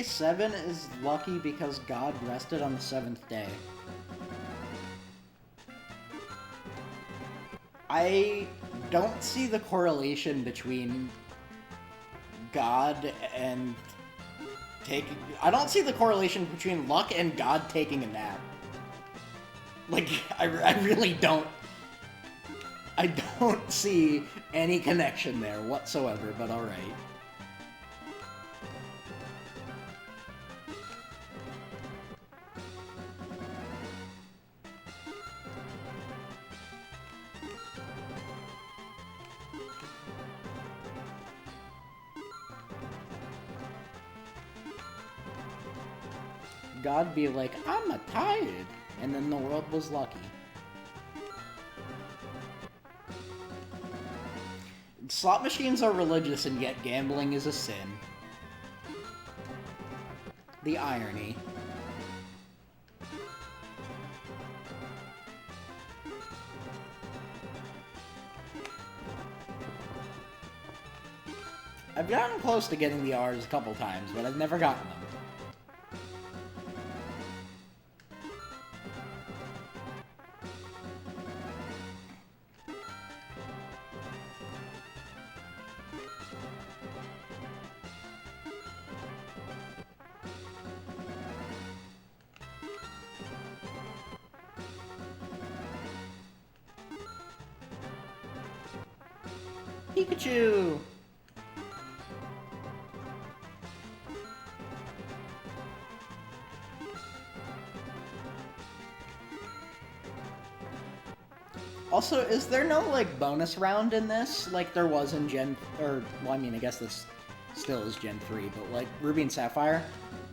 7 is lucky because God rested on the 7th day. I don't see the correlation between God and taking... I don't see the correlation between luck and God taking a nap. Like, I really don't. I don't see any connection there whatsoever, but alright. God be like, I'm a tired, and then the world was lucky. Slot machines are religious, and yet gambling is a sin. The irony. I've gotten close to getting the R's a couple times, but I've never gotten them. Pikachu! Also, is there no, like, bonus round in this? Like there was in Gen... Or, well, I mean, I guess this still is Gen 3, but, like, Ruby and Sapphire,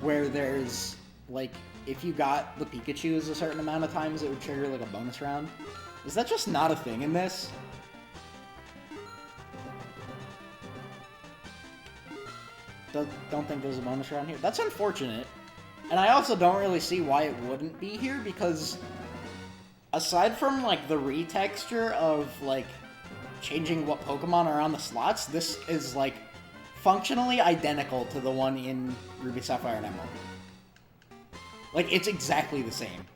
where there's, like, if you got the Pikachus a certain amount of times, it would trigger, like, a bonus round? Is that just not a thing in this? Don't think there's a bonus round here. That's unfortunate. And I also don't really see why it wouldn't be here, because aside from, like, the retexture of, like, changing what Pokemon are on the slots, this is, like, functionally identical to the one in Ruby, Sapphire, and Emerald. Like, it's exactly the same.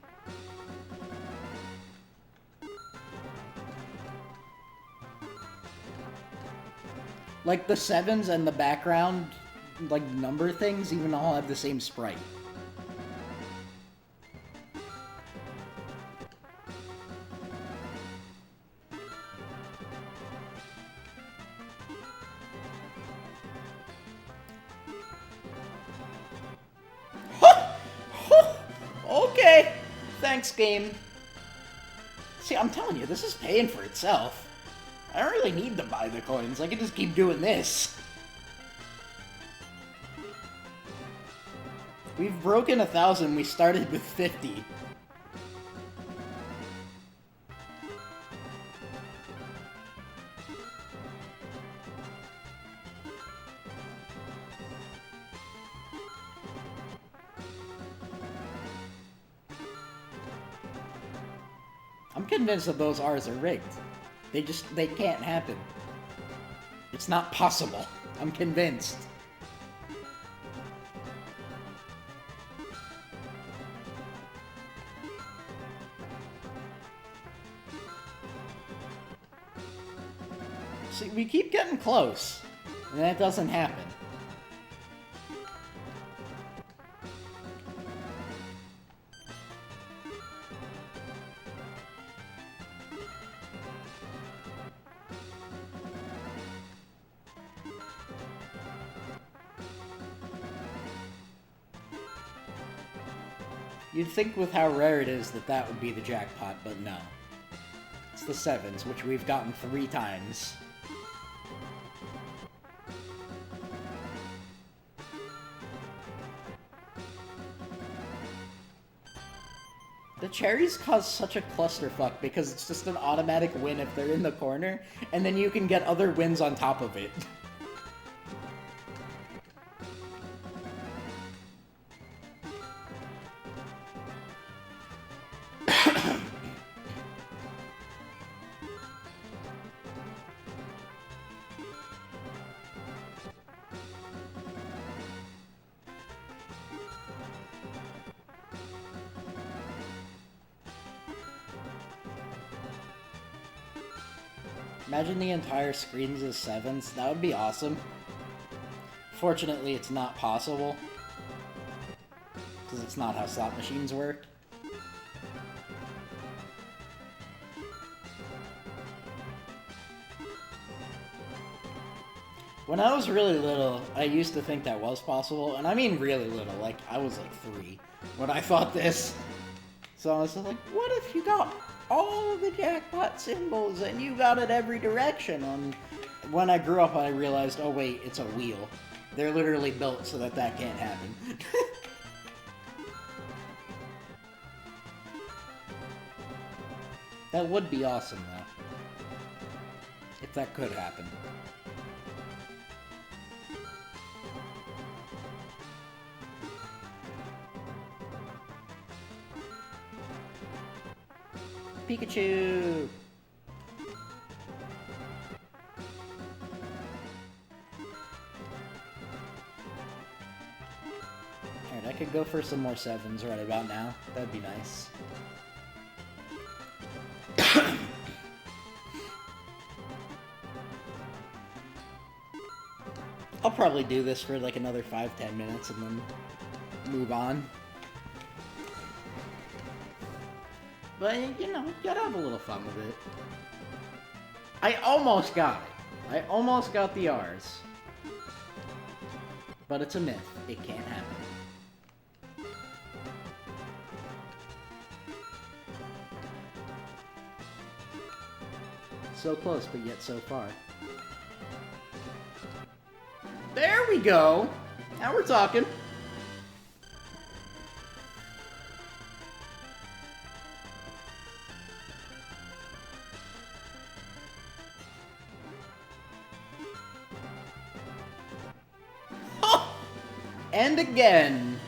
Like, the 7s and the background, like, number things even all have the same sprite. Okay! Thanks, game. See, I'm telling you, this is paying for itself. I don't really need to buy the coins, I can just keep doing this. We've broken 1,000, we started with 50. I'm convinced that those R's are rigged. They can't happen. It's not possible. I'm convinced. See, we keep getting close, and that doesn't happen. You'd think with how rare it is that that would be the jackpot, but no. It's the 7s, which we've gotten 3 times. The cherries cause such a clusterfuck because it's just an automatic win if they're in the corner, and then you can get other wins on top of it. Imagine the entire screens as 7s. That would be awesome. Fortunately, it's not possible. Because it's not how slot machines work. When I was really little, I used to think that was possible, and I mean really little, like, I was like 3 when I thought this. So I was like, what if you got all of the jackpot symbols and you got it every direction? And when I grew up, I realized, oh wait, it's a wheel. They're literally built so that that can't happen. That would be awesome, though. If that could happen. Pikachu! Alright, I could go for some more 7s right about now. That'd be nice. I'll probably do this for like another 5-10 minutes and then move on. But, you know, you gotta have a little fun with it. I almost got it. I almost got the R's. But it's a myth. It can't happen. So close, but yet so far. There we go! Now we're talking. And again.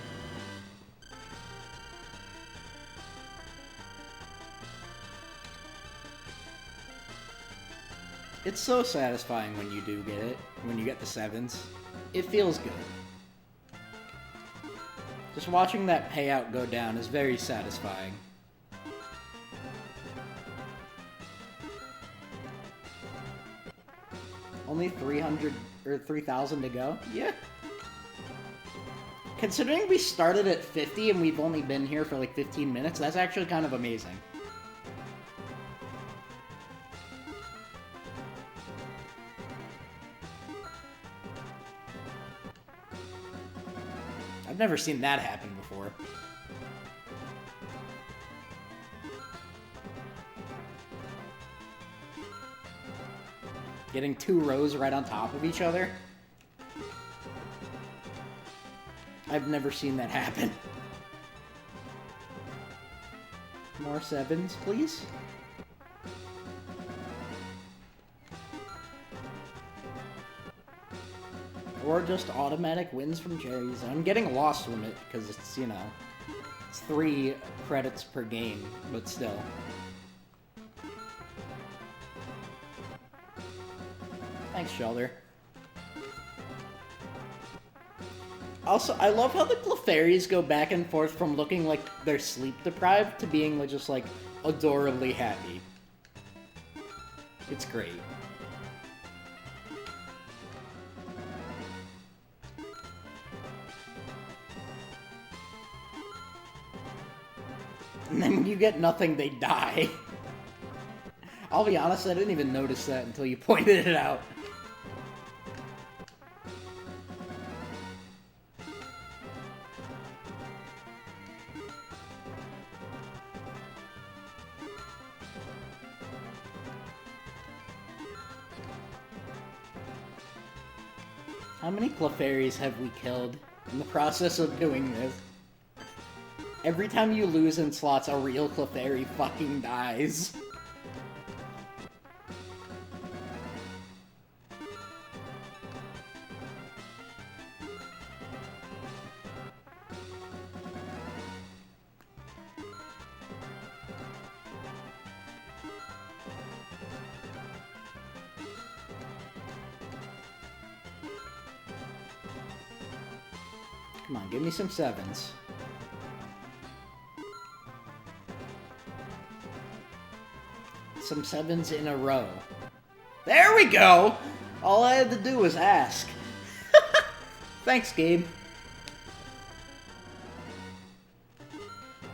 It's so satisfying when you do get it, when you get the 7s. It feels good. Just watching that payout go down is very satisfying. Only 300 or 3,000 to go? Yeah. Considering we started at 50 and we've only been here for like 15 minutes, that's actually kind of amazing. I've never seen that happen before. Getting 2 rows right on top of each other. I've never seen that happen. More 7s, please. Or just automatic wins from cherries. I'm getting lost from it because it's, you know, it's 3 credits per game, but still. Thanks, Shelter. Also, I love how the Clefairies go back and forth from looking like they're sleep-deprived to being like, just, like, adorably happy. It's great. And then when you get nothing, they die. I'll be honest, I didn't even notice that until you pointed it out. How many Clefairies have we killed in the process of doing this? Every time you lose in slots, a real Clefairy fucking dies. Come on, give me some 7s. Some 7s in a row. There we go! All I had to do was ask. Thanks, Gabe.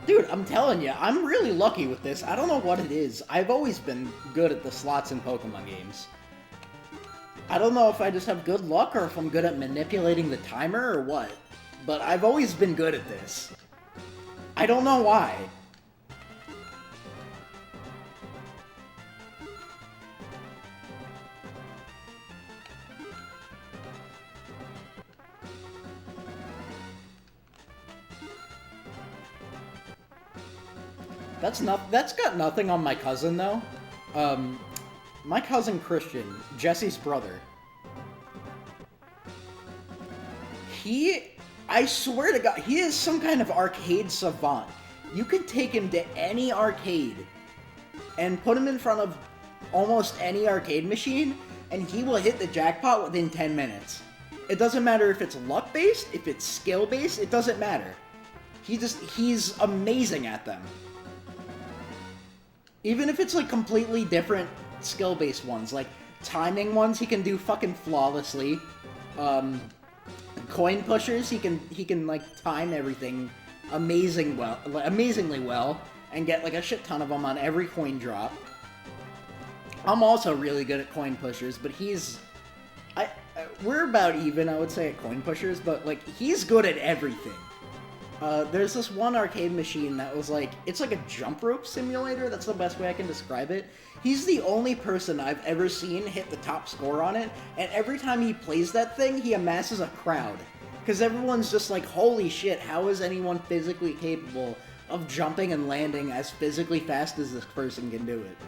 Dude, I'm telling you, I'm really lucky with this. I don't know what it is. I've always been good at the slots in Pokemon games. I don't know if I just have good luck or if I'm good at manipulating the timer or what. But I've always been good at this. I don't know why. That's got nothing on my cousin, though. My cousin Christian, Jesse's brother. I swear to God, he is some kind of arcade savant. You can take him to any arcade and put him in front of almost any arcade machine, and he will hit the jackpot within 10 minutes. It doesn't matter if it's luck-based, if it's skill-based, it doesn't matter. He's amazing at them. Even if it's, like, completely different skill-based ones, like, timing ones he can do fucking flawlessly. Coin pushers, he can, like, time everything amazingly well, and get, like, a shit ton of them on every coin drop. I'm also really good at coin pushers, but we're about even, I would say, at coin pushers, but, like, he's good at everything. There's this one arcade machine that was like, it's like a jump rope simulator, that's the best way I can describe it. He's the only person I've ever seen hit the top score on it, and every time he plays that thing, he amasses a crowd. Because everyone's just like, holy shit, how is anyone physically capable of jumping and landing as physically fast as this person can do it?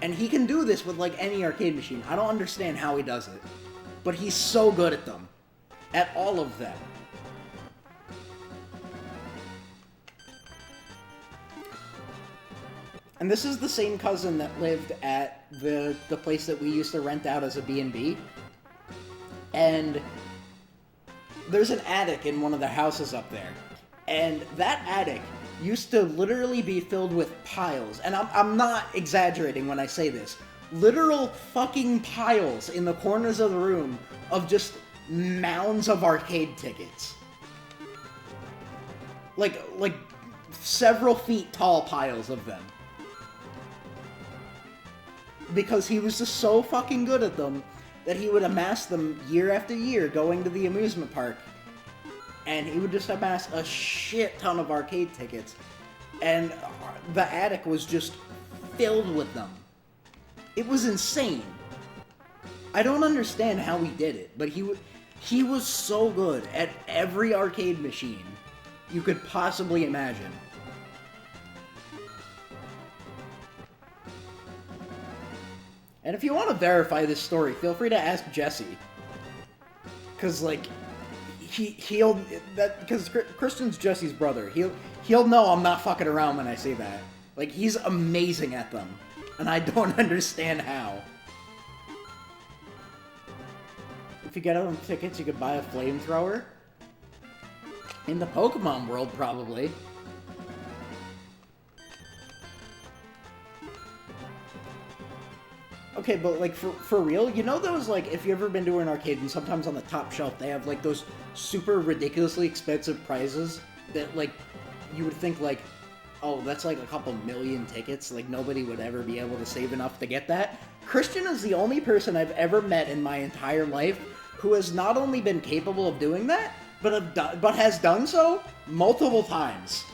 And he can do this with like any arcade machine. I don't understand how he does it. But he's so good at them. At all of them. And this is the same cousin that lived at the place that we used to rent out as a B&B. And there's an attic in one of the houses up there. And that attic used to literally be filled with piles. And I'm not exaggerating when I say this. Literal fucking piles in the corners of the room of just mounds of arcade tickets. Like several feet tall piles of them. Because he was just so fucking good at them that he would amass them year after year going to the amusement park. And he would just amass a shit ton of arcade tickets. And the attic was just filled with them. It was insane. I don't understand how he did it, but he was so good at every arcade machine you could possibly imagine. And if you want to verify this story, feel free to ask Jesse. Cause like, because Christian's Jesse's brother. He'll know I'm not fucking around when I say that. Like, he's amazing at them. And I don't understand how. If you get them tickets, you could buy a flamethrower. In the Pokemon world, probably. Okay, but, like, for real, you know those, like, if you've ever been to an arcade and sometimes on the top shelf they have, like, those super ridiculously expensive prizes that, like, you would think, like, oh, that's, like, a couple million tickets, like, nobody would ever be able to save enough to get that? Christian is the only person I've ever met in my entire life who has not only been capable of doing that, but has done so multiple times.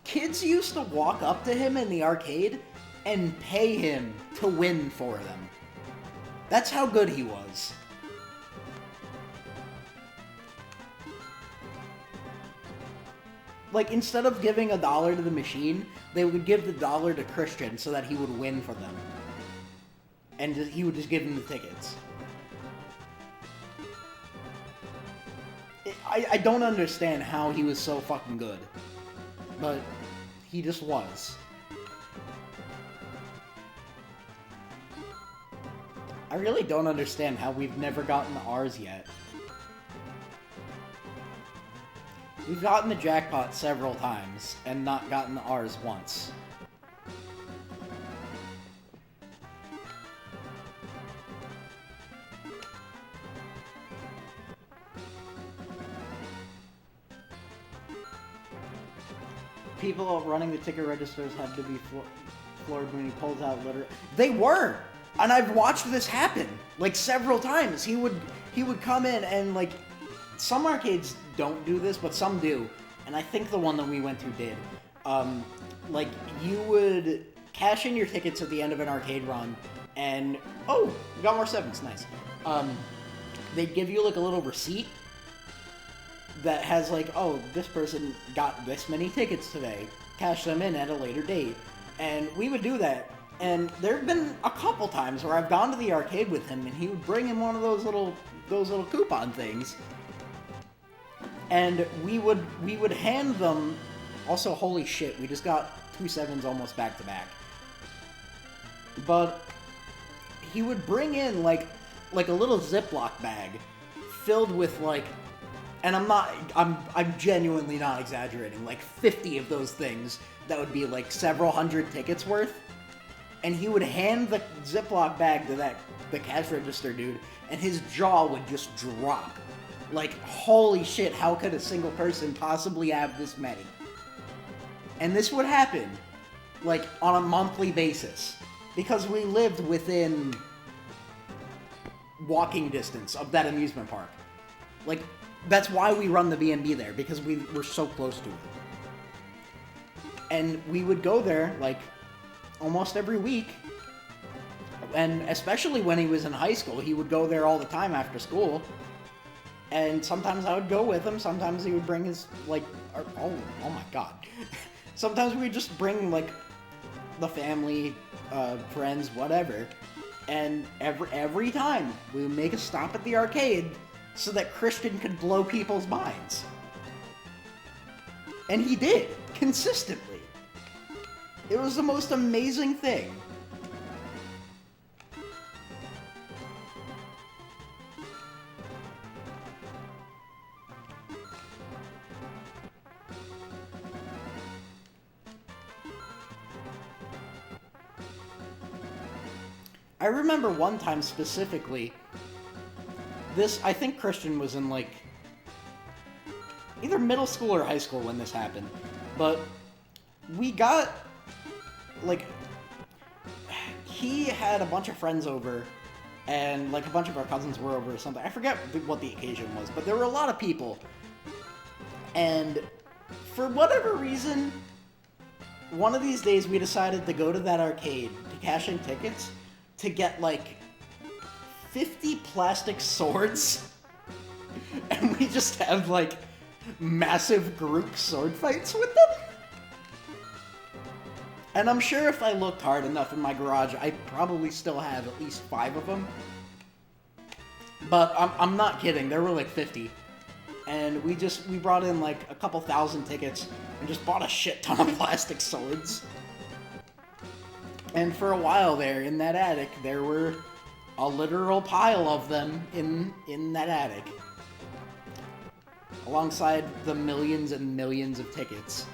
Kids used to walk up to him in the arcade and pay him to win for them. That's how good he was. Like, instead of giving $1 to the machine, they would give the $1 to Christian so that he would win for them. And he would just give him the tickets. I don't understand how he was so fucking good. But he just was. I really don't understand how we've never gotten ours yet. We've gotten the jackpot several times, and not gotten ours once. People running the ticket registers have to be floored when he pulls out litter. They were! And I've watched this happen, like, several times. He would come in and, like, some arcades don't do this, but some do. And I think the one that we went to did. Like, you would cash in your tickets at the end of an arcade run, and, oh, we got more 7s, nice. They'd give you, like, a little receipt that has, like, oh, this person got this many tickets today. Cash them in at a later date. And we would do that. And there have been a couple times where I've gone to the arcade with him, and he would bring in one of those little coupon things. And we would hand them. Also, holy shit, we just got 2 7s almost back to back. But he would bring in like a little Ziploc bag filled with, like, and I'm genuinely not exaggerating, like 50 of those things that would be like several hundred tickets worth. And he would hand the Ziploc bag to the cash register dude, and his jaw would just drop. Like, holy shit, how could a single person possibly have this many? And this would happen, like, on a monthly basis. Because we lived within walking distance of that amusement park. Like, that's why we run the B&B there, because we were so close to it. And we would go there, like, almost every week. And especially when he was in high school, he would go there all the time after school. And sometimes I would go with him, sometimes he would bring his, like, oh my god. Sometimes we would just bring, like, the family, friends, whatever. And every time, we would make a stop at the arcade so that Christian could blow people's minds. And he did, consistently. It was the most amazing thing. I remember one time specifically, I think Christian was in, like, either middle school or high school when this happened, but we got, like, he had a bunch of friends over, and, like, a bunch of our cousins were over or something. I forget what the occasion was, but there were a lot of people, and for whatever reason, one of these days we decided to go to that arcade to cash in tickets to get, like, 50 plastic swords, and we just have, like, massive group sword fights with them. And I'm sure if I looked hard enough in my garage, I probably still have at least 5 of them. But I'm not kidding, there were like 50. And we brought in like a couple thousand tickets and just bought a shit ton of plastic swords. And for a while there, in that attic, there were a literal pile of them in that attic. Alongside the millions and millions of tickets.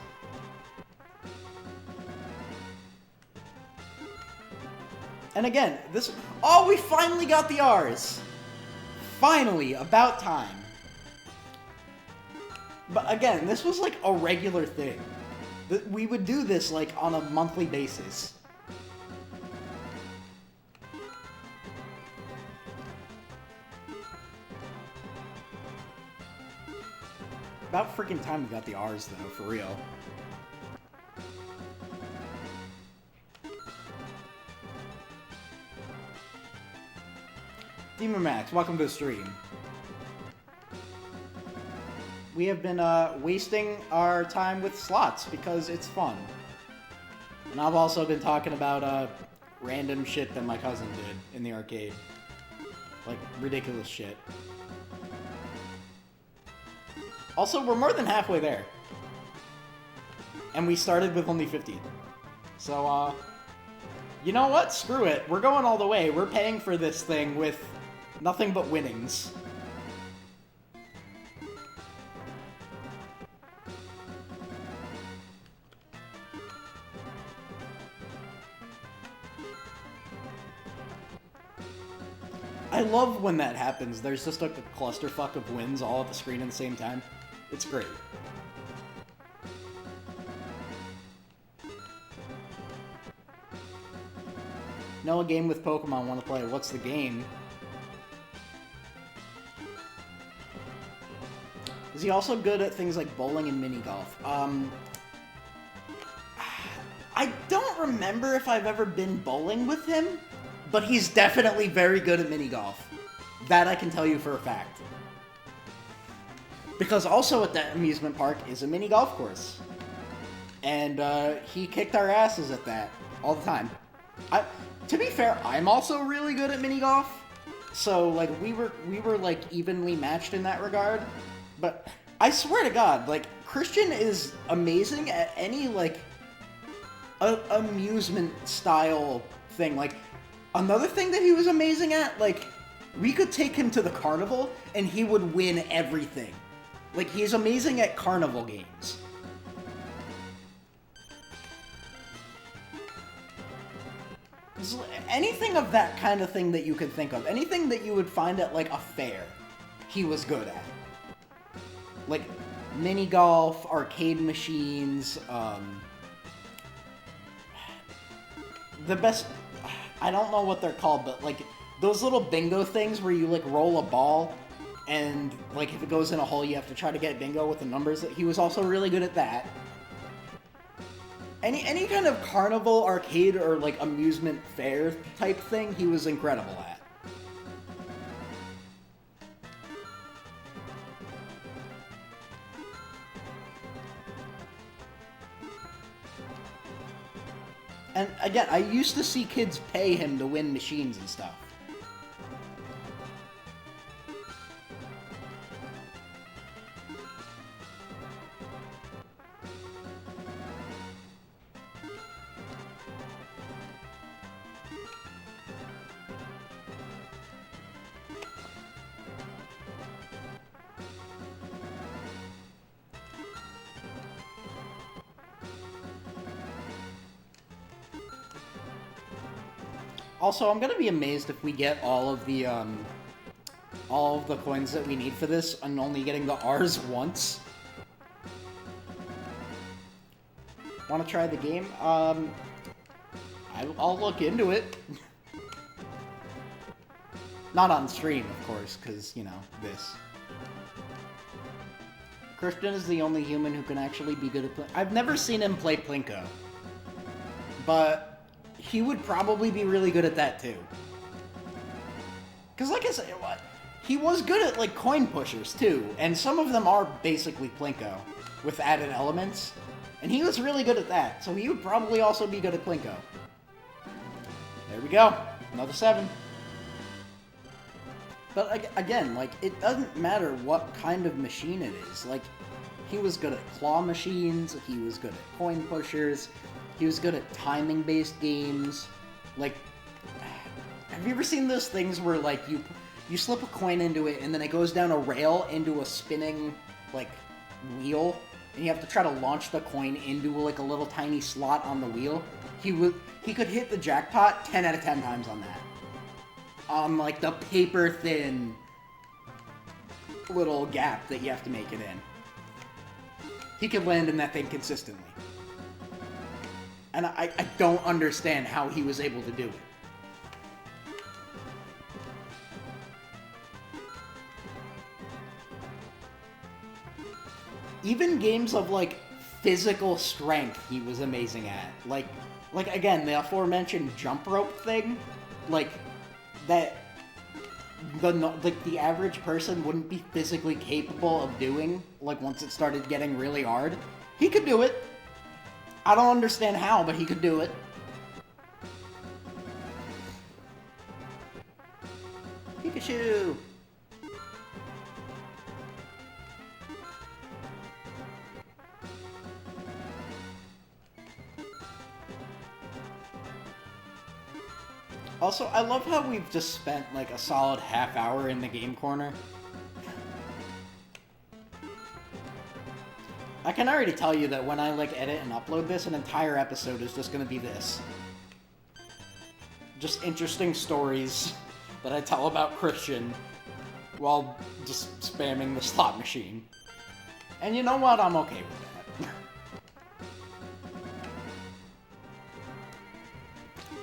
And again, oh, we finally got the R's! Finally, about time. But again, this was like a regular thing. We would do this like on a monthly basis. About freaking time we got the R's though, for real. Demon Max, welcome to the stream. We have been wasting our time with slots because it's fun. And I've also been talking about random shit that my cousin did in the arcade. Like, ridiculous shit. Also, we're more than halfway there. And we started with only 50. So, you know what? Screw it. We're going all the way. We're paying for this thing with nothing but winnings. love when that happens. There's just like a clusterfuck of wins all at the screen at the same time. It's great. Know a game with Pokemon want to play. What's the game? Is he also good at things like bowling and mini golf? I don't remember if I've ever been bowling with him, but he's definitely very good at mini golf. That I can tell you for a fact. Because also at that amusement park is a mini golf course. And he kicked our asses at that all the time. To be fair, I'm also really good at mini golf. So like we were like evenly matched in that regard. But I swear to God, like Christian is amazing at any like amusement style thing. Like another thing that he was amazing at, like we could take him to the carnival and he would win everything. Like he's amazing at carnival games. Anything of that kind of thing that you could think of, anything that you would find at like a fair, he was good at. Like mini golf, arcade machines, the best, I don't know what they're called, but like those little bingo things where you like roll a ball and like if it goes in a hole you have to try to get bingo with the numbers. He was also really good at that. Any kind of carnival, arcade, or like amusement fair type thing, he was incredible at. And again, I used to see kids pay him to win machines and stuff. Also, I'm gonna be amazed if we get all of the coins that we need for this and only getting the R's once. Want to try the game? I'll look into it. Not on stream, of course, because, you know, this. Christian is the only human who can actually be good at playing. I've never seen him play Plinko. But he would probably be really good at that, too. Because, like I said, he was good at, like, coin pushers, too. And some of them are basically Plinko, with added elements. And he was really good at that, so he would probably also be good at Plinko. There we go. Another 7. But, again, like, it doesn't matter what kind of machine it is. Like, he was good at claw machines, he was good at coin pushers, he was good at timing-based games. Like, have you ever seen those things where, like, you slip a coin into it, and then it goes down a rail into a spinning, like, wheel, and you have to try to launch the coin into, like, a little tiny slot on the wheel? He could hit the jackpot 10 out of 10 times on that. On, like, the paper-thin little gap that you have to make it in. He could land in that thing consistently. And I don't understand how he was able to do it. Even games of, like, physical strength he was amazing at. Like again, the aforementioned jump rope thing, like, that the average person wouldn't be physically capable of doing, like, once it started getting really hard. He could do it. I don't understand how, but he could do it. Pikachu! Also, I love how we've just spent, like, a solid half hour in the game corner. I can already tell you that when I, like, edit and upload this, an entire episode is just gonna be this. Just interesting stories that I tell about Christian while just spamming the slot machine. And you know what? I'm okay with that.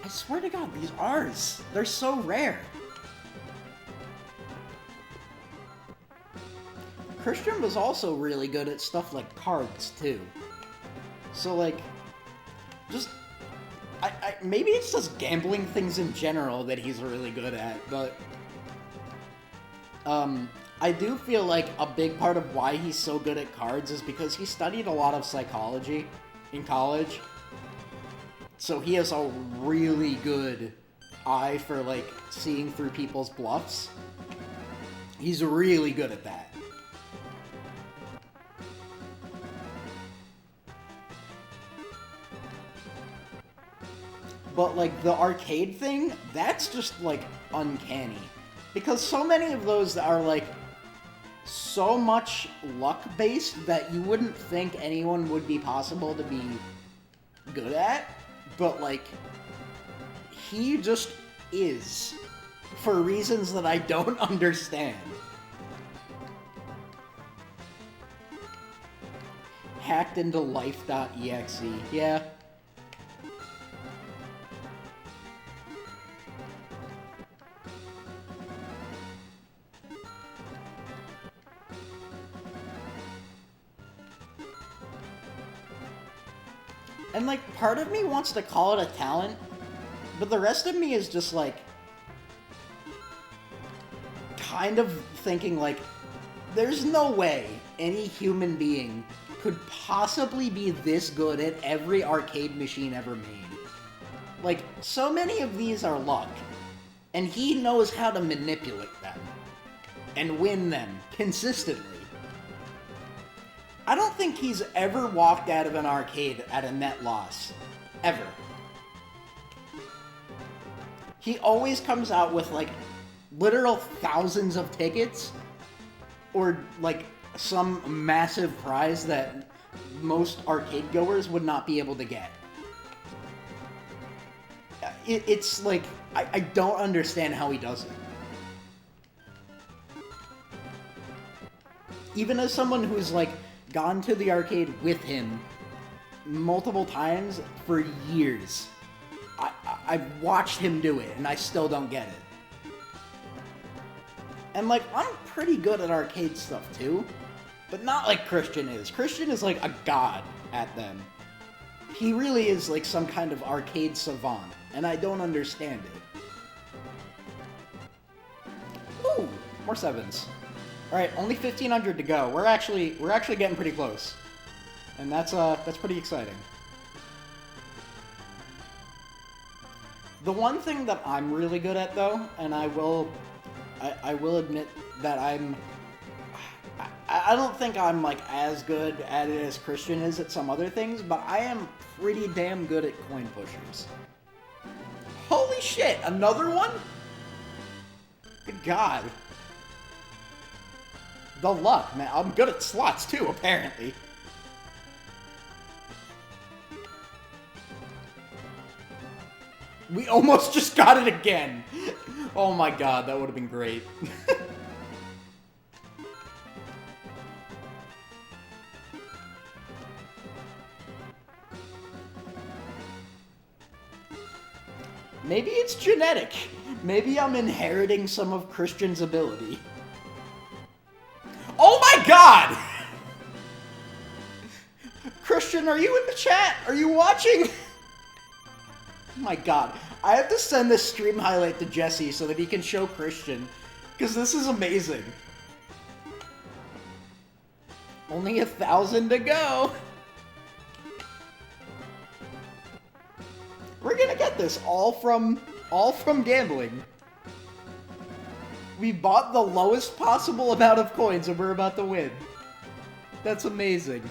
I swear to God, these R's, they're so rare. Christian was also really good at stuff like cards, too. So, like, just... maybe it's just gambling things in general that he's really good at, but... I do feel like a big part of why he's so good at cards is because he studied a lot of psychology in college. So he has a really good eye for, like, seeing through people's bluffs. He's really good at that. But, like, the arcade thing, that's just, like, uncanny. Because so many of those are, like, so much luck-based that you wouldn't think anyone would be possible to be good at. But, like, he just is. For reasons that I don't understand. Hacked into life.exe. Yeah. And, like, part of me wants to call it a talent, but the rest of me is just, like, kind of thinking, like, there's no way any human being could possibly be this good at every arcade machine ever made. Like, so many of these are luck, and he knows how to manipulate them and win them consistently. I don't think he's ever walked out of an arcade at a net loss. Ever. He always comes out with, like, literal thousands of tickets, or, like, some massive prize that most arcade goers would not be able to get. It's like, I don't understand how he does it. Even as someone who's, like, gone to the arcade with him multiple times for years, I've watched him do it, and I still don't get it. And, like, I'm pretty good at arcade stuff, too, but not like Christian is. Christian is, like, a god at them. He really is, like, some kind of arcade savant, and I don't understand it. Ooh, more sevens. Alright, only 1,500 to go. We're actually getting pretty close. And that's pretty exciting. The one thing that I'm really good at, though, and I will admit that I don't think I'm, like, as good at it as Christian is at some other things, but I am pretty damn good at coin pushers. Holy shit, another one? Good God. The luck, man. I'm good at slots, too, apparently. We almost just got it again. Oh my God, that would have been great. Maybe it's genetic. Maybe I'm inheriting some of Christian's ability. Oh my God! Christian, are you in the chat? Are you watching? Oh my God. I have to send this stream highlight to Jesse so that he can show Christian, because this is amazing. Only 1,000 to go. We're gonna get this all from gambling. We bought the lowest possible amount of coins and we're about to win. That's amazing.